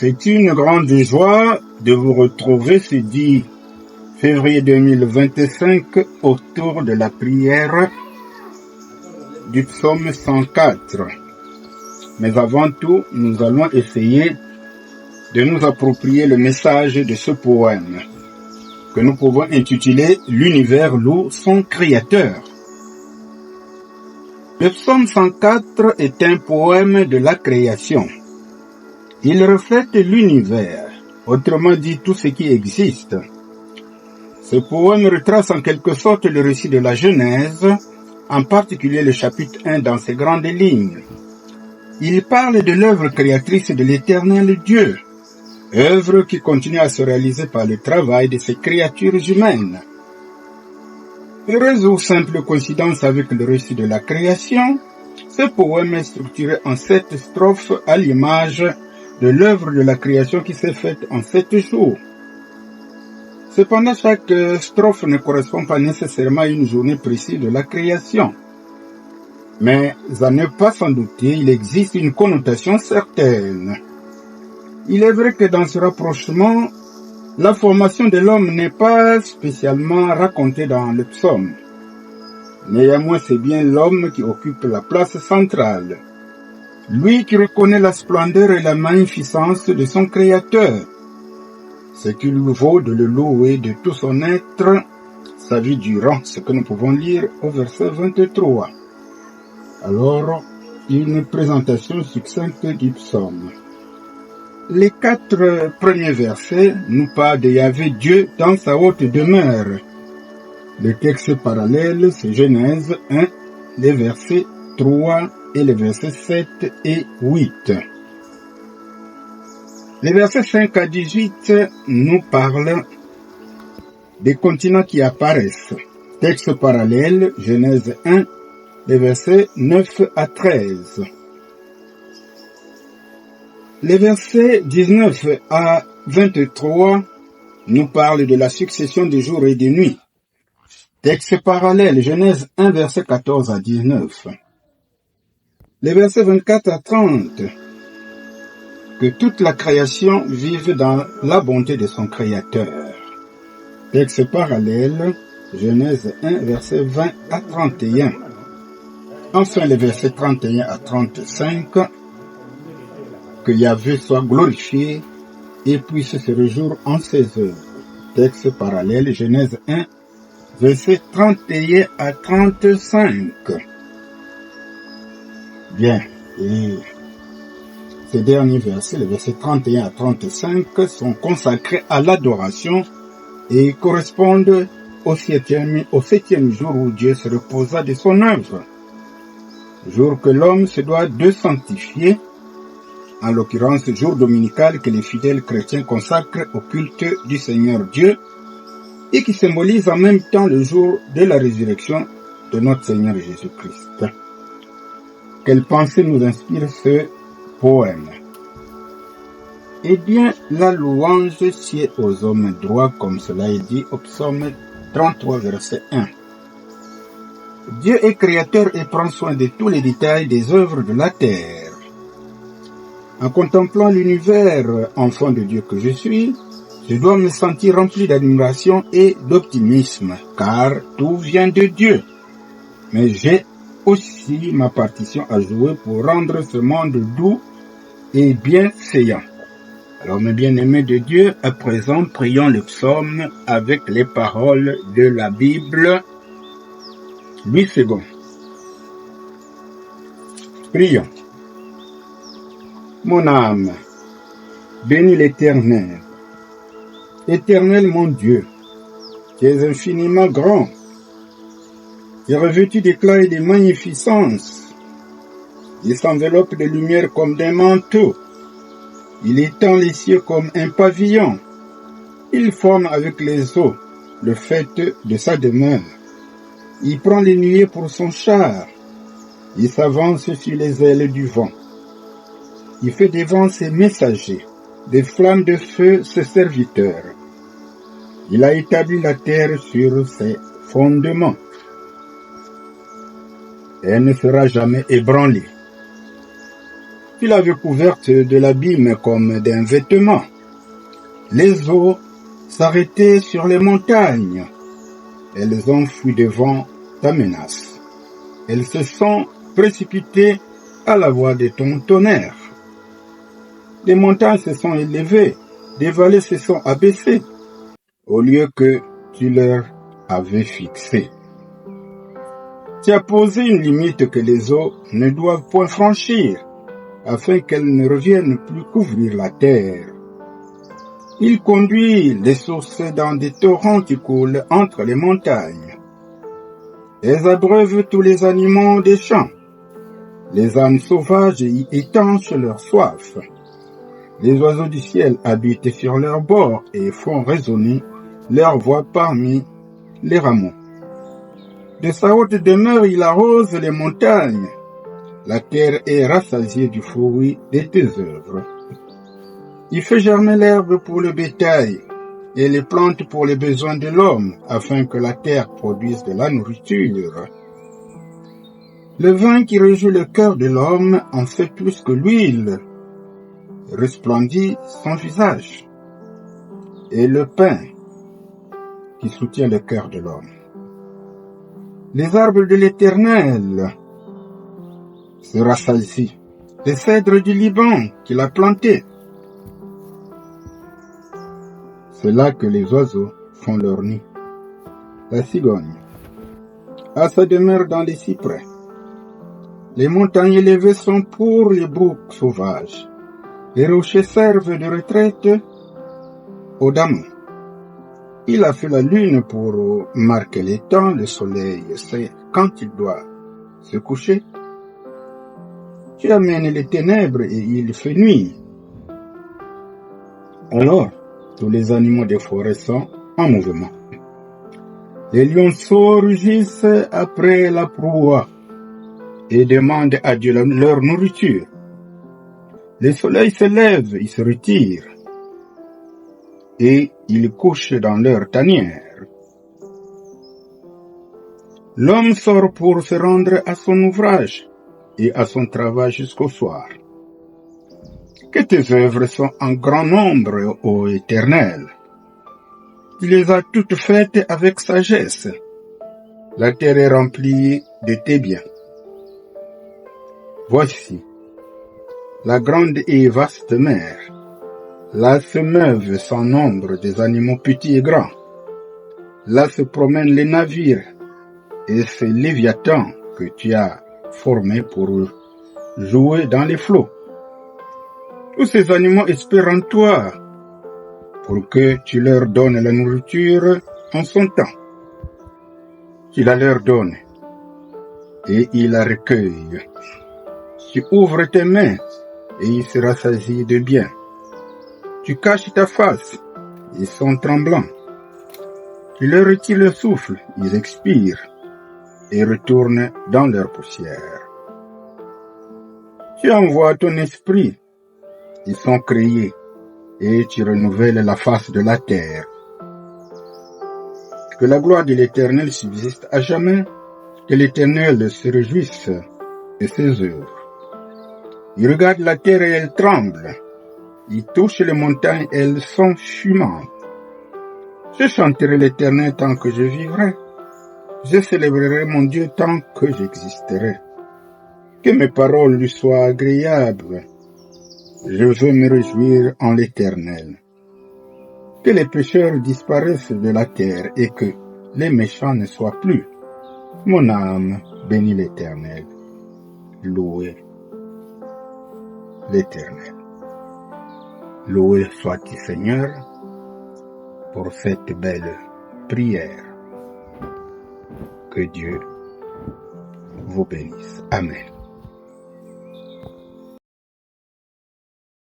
C'est une grande joie de vous retrouver ce 10 février 2025 autour de la prière du psaume 104. Mais avant tout, nous allons essayer de nous approprier le message de ce poème que nous pouvons intituler « L'univers loue son créateur ». Le psaume 104 est un poème de la création. Il reflète l'univers, autrement dit tout ce qui existe. Ce poème retrace en quelque sorte le récit de la Genèse, en particulier le chapitre 1 dans ses grandes lignes. Il parle de l'œuvre créatrice de l'Éternel Dieu, œuvre qui continue à se réaliser par le travail de ces créatures humaines. Heureuse ou simple coïncidence avec le récit de la création, ce poème est structuré en 7 strophes à l'image de l'œuvre de la création qui s'est faite en 7 jours. Cependant, chaque strophe ne correspond pas nécessairement à une journée précise de la création. Mais à ne pas s'en douter, il existe une connotation certaine. Il est vrai que dans ce rapprochement, la formation de l'homme n'est pas spécialement racontée dans le psaume. Néanmoins, c'est bien l'homme qui occupe la place centrale. Lui qui reconnaît la splendeur et la magnificence de son Créateur. Ce qui lui vaut de le louer de tout son être, sa vie durant, ce que nous pouvons lire au verset 23. Alors, une présentation succincte du psaume. Les 4 premiers versets nous parlent de Yahvé Dieu dans sa haute demeure. Le texte parallèle, c'est Genèse 1, les versets 3 et les versets 7 et 8. Les versets 5 à 18 nous parlent des continents qui apparaissent. Texte parallèle, Genèse 1, les versets 9 à 13. Les versets 19 à 23 nous parlent de la succession des jours et des nuits. Texte parallèle, Genèse 1, verset 14 à 19. Les versets 24 à 30, que toute la création vive dans la bonté de son Créateur. Texte parallèle, Genèse 1, verset 20 à 31. Enfin, les versets 31 à 35, que Yahvé soit glorifié et puisse se réjouir en ses œuvres. Texte parallèle, Genèse 1, versets 31 à 35. Bien, et ces derniers versets, les versets 31 à 35, sont consacrés à l'adoration et correspondent au septième jour où Dieu se reposa de son œuvre. Jour que l'homme se doit de sanctifier, en l'occurrence jour dominical que les fidèles chrétiens consacrent au culte du Seigneur Dieu et qui symbolise en même temps le jour de la résurrection de notre Seigneur Jésus-Christ. Quelle pensée nous inspire ce poème? Eh bien, la louange sied aux hommes droits, comme cela est dit au psaume 33, verset 1. Dieu est créateur et prend soin de tous les détails des œuvres de la terre. En contemplant l'univers, enfant de Dieu que je suis, je dois me sentir rempli d'admiration et d'optimisme, car tout vient de Dieu. Mais j'ai aussi ma partition à jouer pour rendre ce monde doux et bienfaisant. Alors, mes bien-aimés de Dieu, à présent, prions le psaume avec les paroles de la Bible. 8 secondes. Prions. Mon âme, bénis l'Éternel. Éternel mon Dieu, tu es infiniment grand. Tu es revêtu d'éclat et de magnificence. Il s'enveloppe de lumière comme d'un manteau. Il étend les cieux comme un pavillon. Il forme avec les eaux le fait de sa demeure. Il prend les nuées pour son char. Il s'avance sur les ailes du vent. Il fait des vents ses messagers, des flammes de feu ses serviteurs. Il a établi la terre sur ses fondements. Elle ne sera jamais ébranlée. Tu l'avais couverte de l'abîme comme d'un vêtement. Les eaux s'arrêtaient sur les montagnes. Elles ont fui devant ta menace. Elles se sont précipitées à la voix de ton tonnerre. Les montagnes se sont élevées, des vallées se sont abaissées, au lieu que tu leur avais fixé. Tu as posé une limite que les eaux ne doivent point franchir, afin qu'elles ne reviennent plus couvrir la terre. Il conduit les sources dans des torrents qui coulent entre les montagnes. Elles abreuvent tous les animaux des champs. Les ânes sauvages y étanchent leur soif. Les oiseaux du ciel habitent sur leurs bords et font résonner leur voix parmi les rameaux. De sa haute demeure, il arrose les montagnes. La terre est rassasiée du fruit de tes œuvres. Il fait germer l'herbe pour le bétail et les plantes pour les besoins de l'homme, afin que la terre produise de la nourriture. Le vin qui réjouit le cœur de l'homme en fait plus que l'huile, resplendit son visage, et le pain qui soutient le cœur de l'homme. Les arbres de l'Éternel se rassasient, les cèdres du Liban qu'il a plantés. C'est là que les oiseaux font leur nid. La cigogne a sa demeure dans les cyprès. Les montagnes élevées sont pour les boucs sauvages. Les rochers servent de retraite aux dames. Il a fait la lune pour marquer les temps. Le soleil sait quand il doit se coucher. Tu amènes les ténèbres et il fait nuit. Alors, tous les animaux des forêts sont en mouvement. Les lionceaux rugissent après la proie et demandent à Dieu leur nourriture. Le soleil se lève, il se retire, et ils couchent dans leur tanière. L'homme sort pour se rendre à son ouvrage et à son travail jusqu'au soir. Que tes œuvres sont en grand nombre, ô Éternel. Tu les as toutes faites avec sagesse. La terre est remplie de tes biens. Voici la grande et vaste mer. Là se meuvent sans nombre des animaux petits et grands. Là se promènent les navires et ces léviathans que tu as formés pour jouer dans les flots. Tous ces animaux espèrent en toi pour que tu leur donnes la nourriture en son temps. Tu la leur donnes et ils la recueillent. Tu ouvres tes mains et ils se rassasient de bien. Tu caches ta face, ils sont tremblants. Tu leur retires le souffle, ils expirent et retournent dans leur poussière. Tu envoies ton esprit, ils sont créés, et tu renouvelles la face de la terre. Que la gloire de l'Éternel subsiste à jamais, que l'Éternel se réjouisse de ses œuvres. Il regarde la terre et elle tremble. Il touche les montagnes et elles sont fumantes. Je chanterai l'Éternel tant que je vivrai. Je célébrerai mon Dieu tant que j'existerai. Que mes paroles lui soient agréables. Je veux me réjouir en l'Éternel. Que les pécheurs disparaissent de la terre et que les méchants ne soient plus. Mon âme bénit l'Éternel. Louez l'Éternel. Loué soit-il Seigneur pour cette belle prière. Que Dieu vous bénisse. Amen.